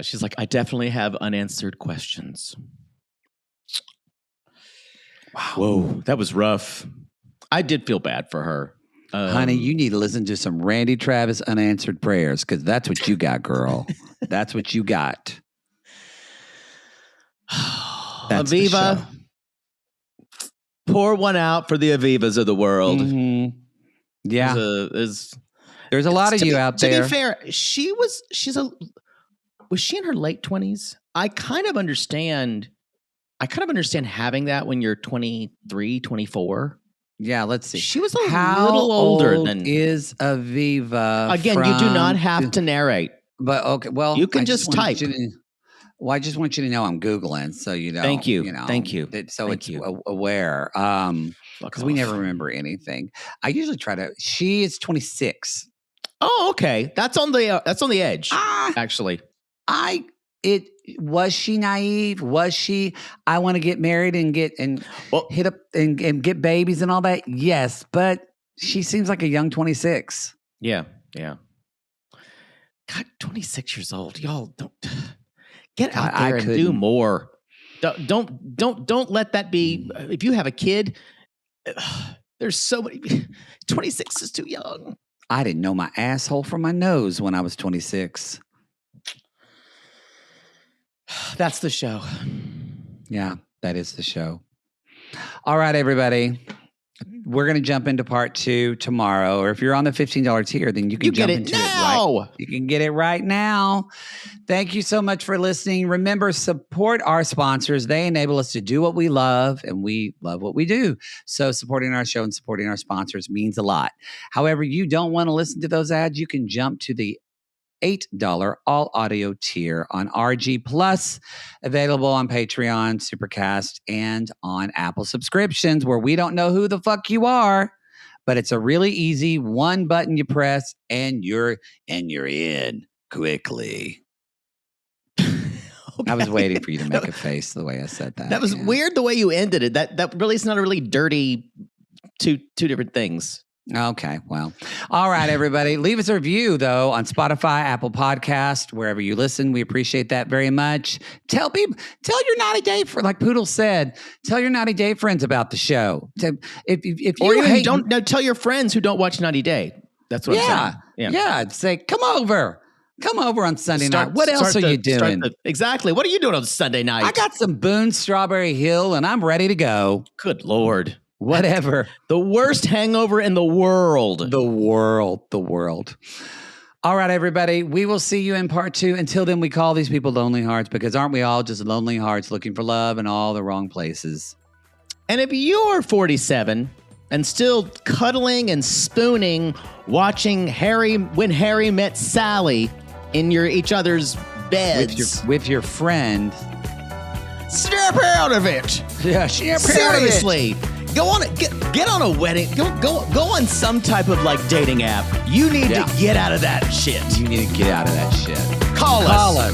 she's like, I definitely have unanswered questions. Wow. Whoa, that was rough. I did feel bad for her. Honey, you need to listen to some Randy Travis unanswered prayers, because that's what you got, girl. That's what you got. Aviva, pour one out for the Avivas of the world. Mm-hmm. Yeah. There's a lot of you out there. To be fair, was she in her late 20s? I kind of understand having that when you're 23, 24. Yeah, let's see. She was a little older than is Aviva. Again, you do not have to narrate. But okay, well, you can just type. I just want you to know I'm Googling, so you know. Thank you. Thank you. Aware. Because we never remember anything. I usually try to. She is 26. Oh, okay. That's on the edge. Actually, was she naive? Was she? I want to get married and hit up and get babies and all that. Yes, but she seems like a young 26. Yeah. God, 26 years old. Y'all don't get out there and do more. Don't let that be. If you have a kid, there's so many. 26 is too young. I didn't know my asshole from my nose when I was 26. That's the show. Yeah, that is the show. All right, everybody. We're going to jump into part 2 tomorrow. Or if you're on the $15 tier, then you can jump into it right. You can get it right now. Thank you so much for listening. Remember, support our sponsors. They enable us to do what we love, and we love what we do. So supporting our show and supporting our sponsors means a lot. However, you don't want to listen to those ads, you can jump to the $8 all audio tier on RG Plus, available on Patreon, Supercast, and on Apple subscriptions, where we don't know who the fuck you are, but it's a really easy one button you press and you're in quickly. Okay. I was waiting for you to make a face the way I said that. That was weird the way you ended it. That really is not a really dirty two different things. Okay, well. All right, everybody. Leave us a review, though, on Spotify, Apple Podcast, wherever you listen. We appreciate that very much. Tell your 90 Day friends, like Poodle said, tell your 90 Day friends about the show. If you tell your friends who don't watch 90 Day. That's what I'm saying. Yeah. Say, come over on Sunday night. What else are you doing? Exactly. What are you doing on Sunday night? I got some Boone's Strawberry Hill, and I'm ready to go. Good Lord. Whatever. The worst hangover in the world. The world. All right, everybody. We will see you in part 2. Until then, we call these people lonely hearts, because aren't we all just lonely hearts looking for love in all the wrong places? And if you're 47 and still cuddling and spooning, watching When Harry Met Sally in each other's beds with your friend, snap out of it. Yeah, snap seriously. Go on, get on a wedding. Go on some type of dating app. You need to get out of that shit. You need to get out of that shit. Call us.